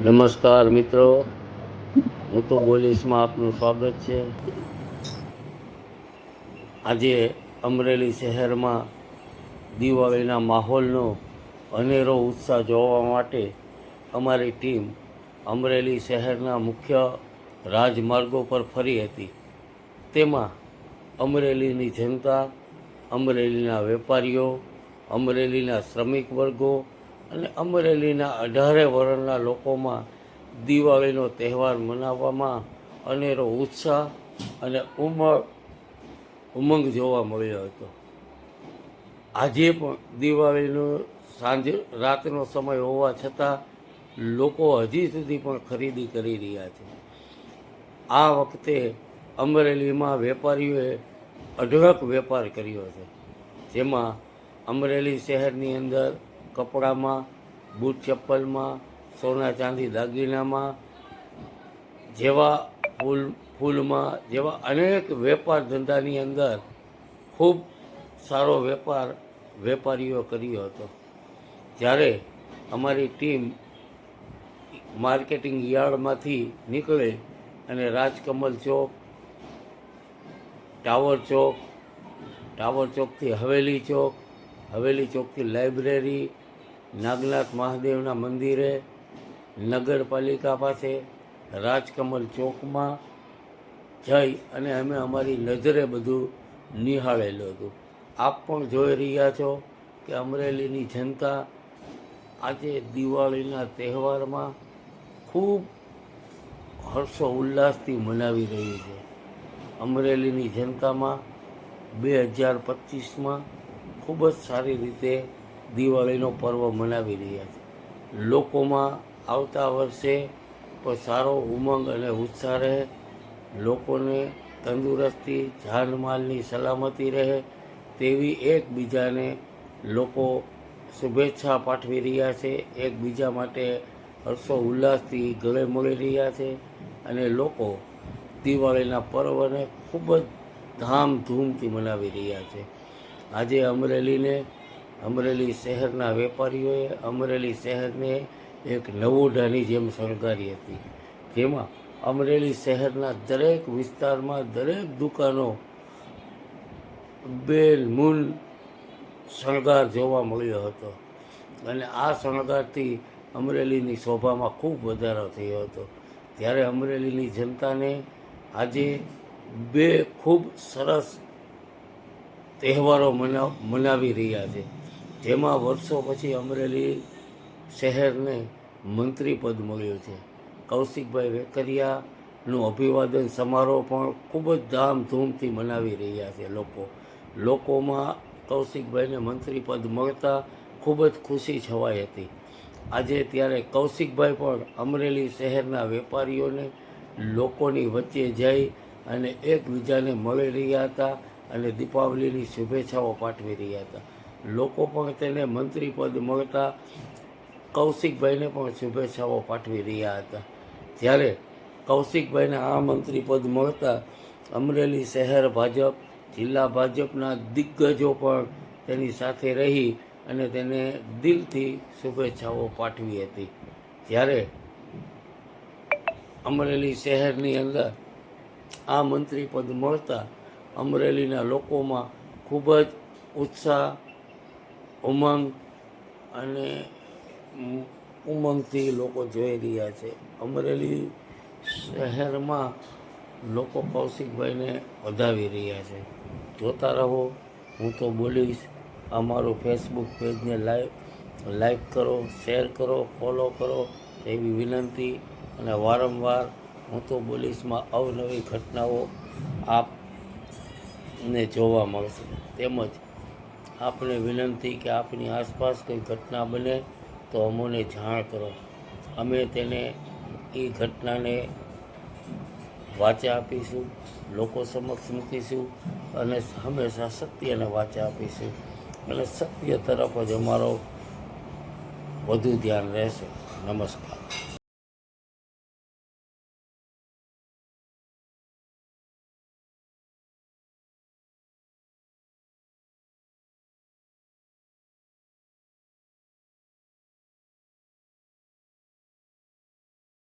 નમસ્કાર મિત્રો, હું તો બોલીશમાં આપનું સ્વાગત છે. આજે અમરેલી શહેરમાં દિવાળીના માહોલનો અનેરો ઉત્સાહ જોવા માટે અમારી ટીમ અમરેલી શહેરના મુખ્ય રાજમાર્ગો પર ફરી હતી. તેમાં અમરેલીની જનતા, અમરેલીના વેપારીઓ, અમરેલીના શ્રમિક વર્ગો અને અમરેલીના 18 વર્ણના લોકોમાં દિવાળીનો તહેવાર મનાવવામાં અનેરો ઉત્સાહ અને ઉમંગ જોવા મળ્યો હતો. આજે પણ દિવાળીનો રાતનો સમય હોવા છતાં લોકો હજી સુધી પણ ખરીદી કરી રહ્યા છે. આ વખતે અમરેલીમાં વેપારીઓએ અઢળક વેપાર કર્યો છે, જેમાં અમરેલી શહેરની અંદર કપડામાં, બૂટ ચપ્પલમાં, સોના ચાંદી દાગીનામાં જેવા ફૂલમાં જેવા અનેક વેપાર ધંધાની અંદર ખૂબ સારો વેપારીઓ કર્યો હતો. જ્યારે અમારી ટીમ માર્કેટિંગ યાર્ડમાંથી નીકળે અને રાજકમલ ચોક, ટાવર ચોકથી હવેલી ચોકથી લાઇબ્રેરી, નાગનાથ મહાદેવના મંદિરે, નગરપાલિકા પાસે રાજકમલ ચોકમાં જઈ અને અમે અમારી નજરે બધું નિહાળેલું હતું. આપ પણ જોઈ રહ્યા છો કે અમરેલીની જનતા આજે દિવાળીના તહેવારમાં ખૂબ હર્ષો ઉલ્લાસથી મનાવી રહી છે. અમરેલીની જનતામાં 2025માં ખૂબ જ સારી રીતે દિવાળીનો પર્વ મનાવી રહ્યા છે. લોકોમાં આવતા વર્ષે પણ સારો ઉમંગ અને ઉત્સાહ રહે, લોકોને તંદુરસ્તી, જાનમાલની સલામતી રહે તેવી એકબીજાને લોકો શુભેચ્છા પાઠવી રહ્યા છે. એકબીજા માટે હર્ષો ઉલ્લાસથી ગળે મળી રહ્યા છે અને લોકો દિવાળીના પર્વને ખૂબ જ ધામધૂમથી મનાવી રહ્યા છે. આજે અમરેલી શહેરના વેપારીઓએ અમરેલી શહેરને એક નવોઢાની જેમ શણગારી હતી, જેમાં અમરેલી શહેરના દરેક વિસ્તારમાં દરેક દુકાનો બેલમૂન શણગાર જોવા મળ્યો હતો અને આ શણગારથી અમરેલીની શોભામાં ખૂબ વધારો થયો હતો. ત્યારે અમરેલીની જનતાને આજે બે ખૂબ સરસ તહેવારો મનાવી રહ્યા છે, જેમાં વર્ષો પછી અમરેલી શહેરને મંત્રીપદ મળ્યું છે. કૌશિકભાઈ વેકરિયાનું અભિવાદન સમારોહ પણ ખૂબ જ ધામધૂમથી મનાવી રહ્યા છે. લોકોમાં કૌશિકભાઈને મંત્રીપદ મળતા ખૂબ જ ખુશી છવાઈ હતી. આજે ત્યારે કૌશિકભાઈ પણ અમરેલી શહેરના વેપારીઓને લોકોની વચ્ચે જઈ અને એકબીજાને મળી રહ્યા હતા અને દીપાવલીની શુભેચ્છાઓ પાઠવી રહ્યા હતા. લોકો પણ તેને મંત્રીપદ મળતા કૌશિકભાઈને પણ શુભેચ્છાઓ પાઠવી રહ્યા હતા. જ્યારે કૌશિકભાઈને આ મંત્રીપદ મળતા અમરેલી શહેર ભાજપ, જિલ્લા ભાજપના દિગ્ગજો પણ તેની સાથે રહી અને તેને દિલથી શુભેચ્છાઓ પાઠવી હતી. જ્યારે અમરેલી શહેરની અંદર આ મંત્રીપદ મળતા અમરેલીના લોકોમાં ખૂબ જ ઉત્સાહ, ઉમંગથી લોકો જોઈ રહ્યા છે. અમરેલી શહેરમાં લોકો કૌશિકભાઈને વધાવી રહ્યા છે. જોતા રહો, હું તો બોલીશ. અમારું ફેસબુક પેજને લાઈક કરો, શેર કરો, ફોલો કરો એવી વિનંતી. અને વારંવાર હું તો બોલીશમાં અવનવી ઘટનાઓ આપને જોવા મળશે. તેમજ આપને વિનંતી કે આપની આસપાસ કોઈ ઘટના બને તો અમોને જાણ કરો. અમે એ ઘટનાને વાચા આપીશું, લોકો સમક્ષ મૂકીશું અને હંમેશા સત્યને વાચા આપીશું અને સત્ય તરફ જ અમારો વધુ ધ્યાન રહેશે. નમસ્કાર.